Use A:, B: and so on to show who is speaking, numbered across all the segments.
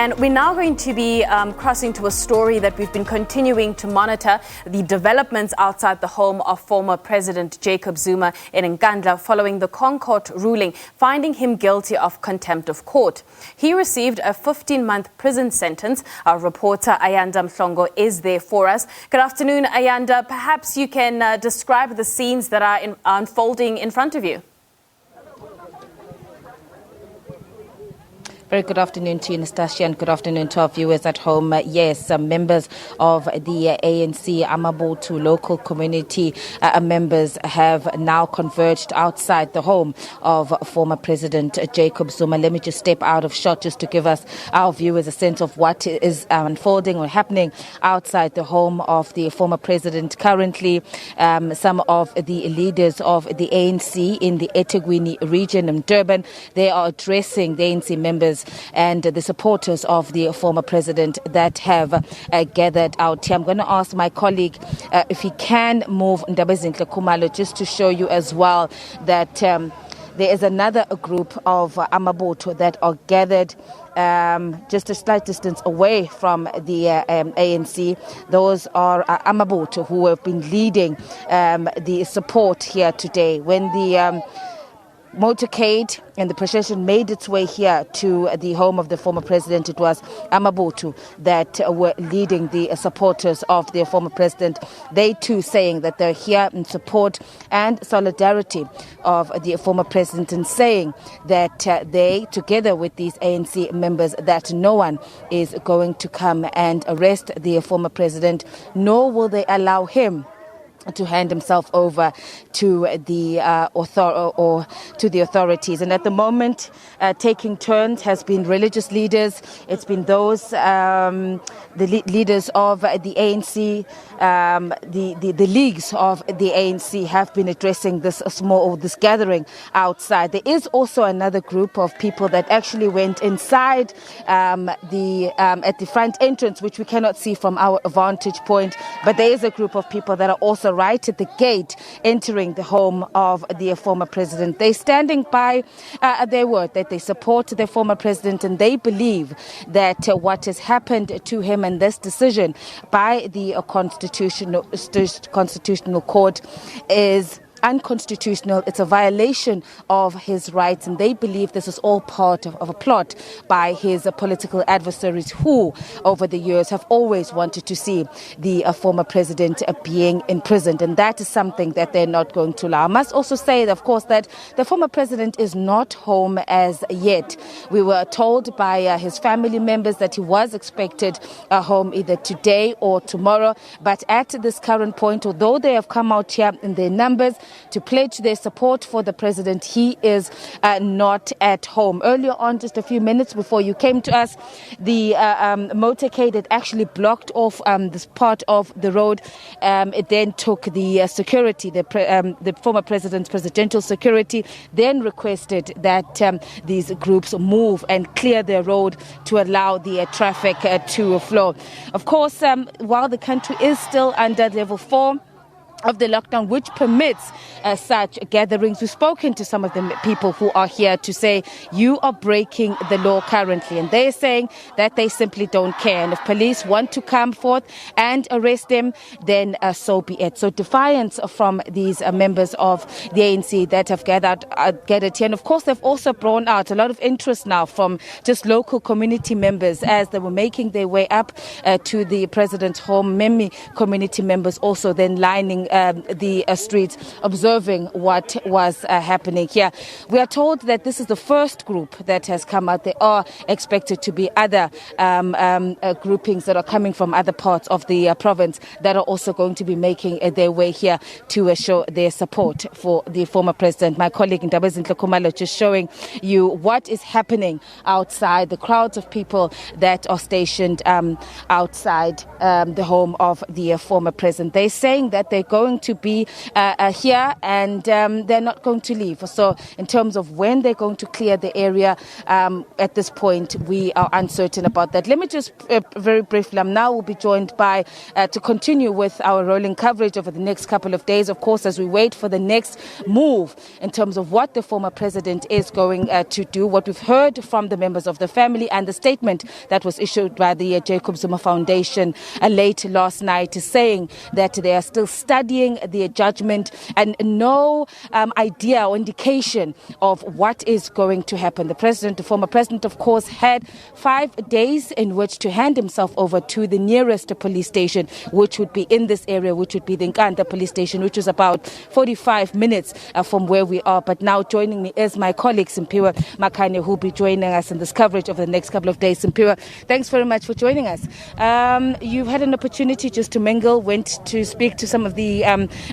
A: And we're now going to be crossing to a story that we've been continuing to monitor, the developments outside the home of former President Jacob Zuma in Nkandla following the Concourt ruling, finding him guilty of contempt of court. He received a 15-month prison sentence. Our reporter Ayanda Mhlongo is there for us. Good afternoon, Ayanda. Perhaps you can describe the scenes that are unfolding in front of you.
B: Very good afternoon to you, Nastasia, and good afternoon to our viewers at home. Yes, members of the ANC Amabotu local community members have now converged outside the home of former President Jacob Zuma. Let me just step out of shot just to give us, our viewers, a sense of what is unfolding or happening outside the home of the former president. Currently, some of the leaders of the ANC in the eThekwini region in Durban, they are addressing the ANC members and the supporters of the former president that have gathered out here. I'm going to ask my colleague if he can move Ndabezinhle Khumalo just to show you as well that there is another group of Amabotu that are gathered just a slight distance away from the ANC. Those are Amabotu who have been leading the support here today. When the motorcade and the procession made its way here to the home of the former president, it was Amabotu that were leading the supporters of their former president. They too saying that they're here in support and solidarity of the former president, and saying that they, together with these ANC members, that no one is going to come and arrest the former president, nor will they allow him to hand himself over to the authorities. And at the moment, taking turns has been religious leaders. It's been those leaders of the ANC, the leagues of the ANC have been addressing this gathering outside. There is also another group of people that actually went inside at the front entrance, which we cannot see from our vantage point. But there is a group of people that are also right at the gate entering the home of the former president. They're standing by their word that they support the former president, and they believe that what has happened to him and this decision by the constitutional court is unconstitutional. It's a violation of his rights, and they believe this is all part of a plot by his political adversaries who over the years have always wanted to see the former president being imprisoned, and that is something that they're not going to allow. I must also say, of course, that the former president is not home as yet. We were told by his family members that he was expected home either today or tomorrow, but at this current point, although they have come out here in their numbers to pledge their support for the president, he is not at home. Earlier on, just a few minutes before you came to us, the motorcade had actually blocked off this part of the road. It then took the security, the former president's presidential security, then requested that these groups move and clear their road to allow the traffic to flow. Of course, while the country is still under level 4 of the lockdown, which permits such gatherings, we've spoken to some of the people who are here to say you are breaking the law currently, and they're saying that they simply don't care, and if police want to come forth and arrest them, then so be it. So defiance from these members of the ANC that have gathered here, and of course they've also brought out a lot of interest now from just local community members as they were making their way up to the president's home. Many community members also then lining the streets, observing what was happening here. We are told that this is the first group that has come out. There are expected to be other groupings that are coming from other parts of the province that are also going to be making their way here to show their support for the former president. My colleague Ndabezinhle Khumalo just showing you what is happening outside, the crowds of people that are stationed outside the home of the former president. They're saying that they're going going to be here, and they're not going to leave. So in terms of when they're going to clear the area, at this point, we are uncertain about that. Let me just very briefly, now we'll be joined by to continue with our rolling coverage over the next couple of days, of course, as we wait for the next move in terms of what the former president is going to do. What we've heard from the members of the family and the statement that was issued by the Jacob Zuma Foundation late last night is saying that they are still studying the judgment and no idea or indication of what is going to happen. The former president, of course, had 5 days in which to hand himself over to the nearest police station, which would be in this area, which would be the Nkandla police station, which is about 45 minutes from where we are. But now joining me is my colleague, Simpiwe Makane, who will be joining us in this coverage over the next couple of days. Simpiwe, thanks very much for joining us. You've had an opportunity just to mingle, went to speak to some of the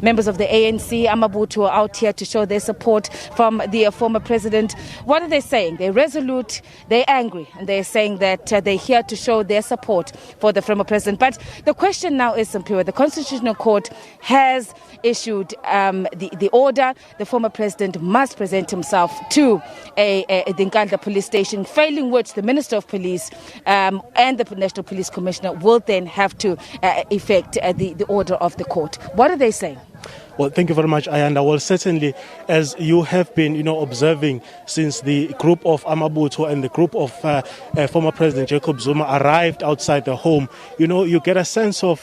B: members of the ANC, Amabutho, out here to show their support from the former president. What are they saying? They're resolute, they're angry, and they're saying that they're here to show their support for the former president. But the question now is, Simpiwe, the Constitutional Court has issued the order. The former president must present himself to the Nkandla police station, failing which the Minister of Police and the National Police Commissioner will then have to effect the order of the court. What are they saying?
C: Well, thank you very much, Ayanda. Well, certainly, as you have been, observing since the group of Amabutho and the group of former President Jacob Zuma arrived outside the home, you get a sense of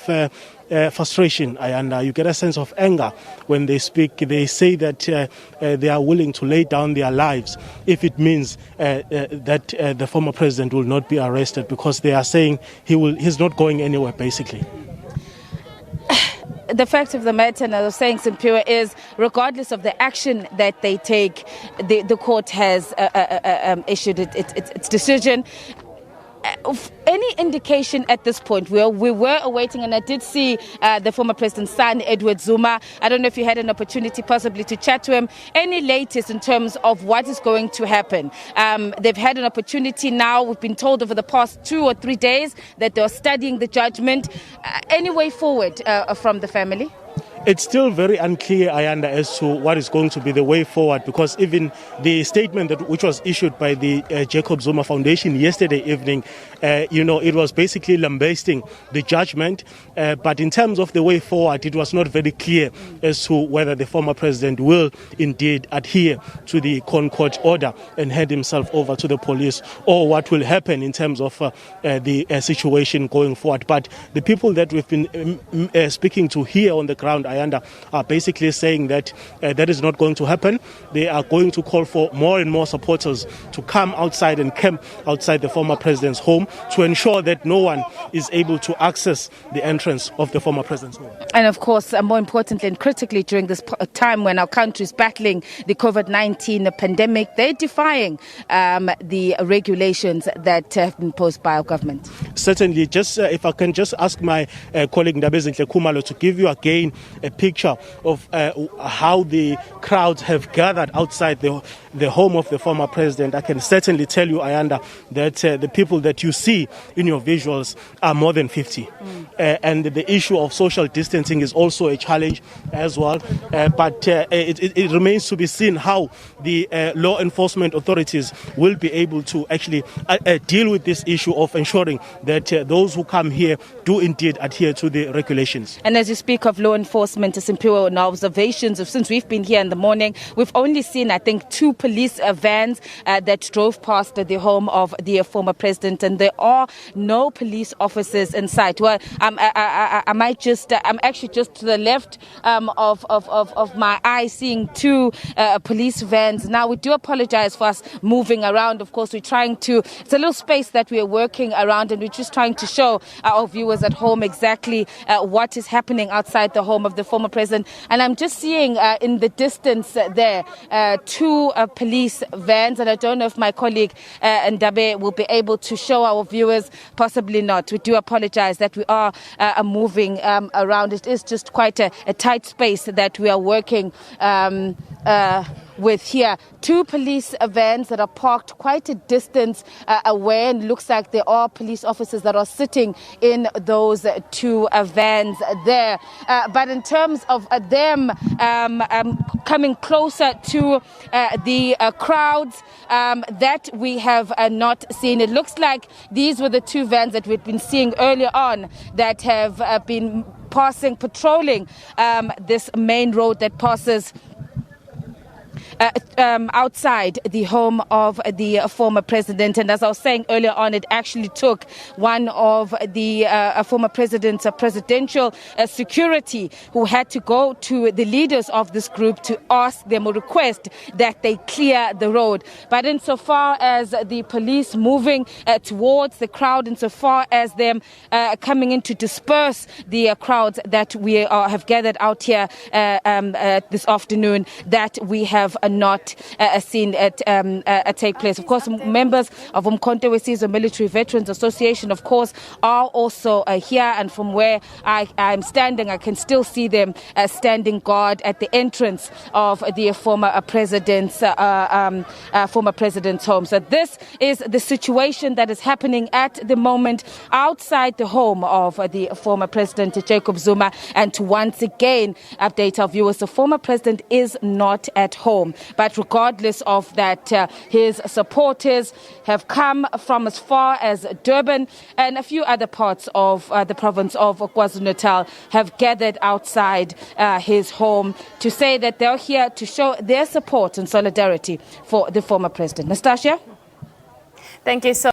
C: frustration, Ayanda. You get a sense of anger when they speak. They say that they are willing to lay down their lives if it means that the former president will not be arrested, because they are saying he's not going anywhere, basically.
B: The fact of the matter, and I was saying, Simpiwe, is regardless of the action that they take, the court has issued its decision. Any indication at this point? We were awaiting, and I did see the former president's son, Edward Zuma. I don't know if you had an opportunity possibly to chat to him. Any latest in terms of what is going to happen? They've had an opportunity now. We've been told over the past 2 or 3 days that they're studying the judgment. Any way forward from the family?
C: It's still very unclear, Ayanda, as to what is going to be the way forward, because even the statement which was issued by the Jacob Zuma Foundation yesterday evening, it was basically lambasting the judgment. But in terms of the way forward, it was not very clear as to whether the former president will indeed adhere to the Concourt order and hand himself over to the police, or what will happen in terms of the situation going forward. But the people that we've been speaking to here on the ground, Ayanda, are basically saying that that is not going to happen. They are going to call for more and more supporters to come outside and camp outside the former president's home to ensure that no one is able to access the entrance of the former president's home.
B: And of course, more importantly and critically, during this time when our country is battling the COVID-19 pandemic, they're defying the regulations that have been imposed by our government.
C: Certainly. Just if I can just ask my colleague Ndabezinhle Khumalo to give you again a picture of how the crowds have gathered outside the home of the former president. I can certainly tell you, Ayanda, that the people that you see in your visuals are more than 50. And the issue of social distancing is also a challenge as well. But it remains to be seen how the law enforcement authorities will be able to actually deal with this issue of ensuring that those who come here do indeed adhere to the regulations.
B: And as you speak of law enforcement, Simpiwe, and observations since we've been here in the morning, we've only seen, I think, 2 police vans that drove past the home of the former president, and there are no police officers in sight. Well, I'm actually just to the left of my eye seeing 2 police vans. Now, we do apologize for us moving around. Of course, it's a little space that we are working around, and we're just trying to show our viewers at home exactly what is happening outside the home of the former president. And I'm just seeing in the distance there 2 police vans, and I don't know if my colleague Ndabe will be able to show our viewers. Possibly not. We do apologize that we are moving around. It is just quite a tight space that we are working with here 2 police vans that are parked quite a distance away, and looks like there are police officers that are sitting in those 2 vans there. But in terms of them coming closer to the crowds, that we have not seen. It looks like these were the 2 vans that we've been seeing earlier on that have been patrolling this main road that passes outside the home of the former president. And as I was saying earlier on, it actually took one of the former president's presidential security who had to go to the leaders of this group to ask them or request that they clear the road. But insofar as the police moving towards the crowd, insofar as them coming in to disperse the crowds that we have gathered out here this afternoon, that we have not seen it take place. Of course, members of Concourt, the Military Veterans Association, of course, are also here. And from where I'm standing, I can still see them standing guard at the entrance of the former president's home. So this is the situation that is happening at the moment outside the home of the former President Jacob Zuma. And to once again update our viewers, the former president is not at home. But regardless of that, his supporters have come from as far as Durban, and a few other parts of the province of KwaZulu-Natal have gathered outside his home to say that they're here to show their support and solidarity for the former president. Nastasia?
A: Thank you so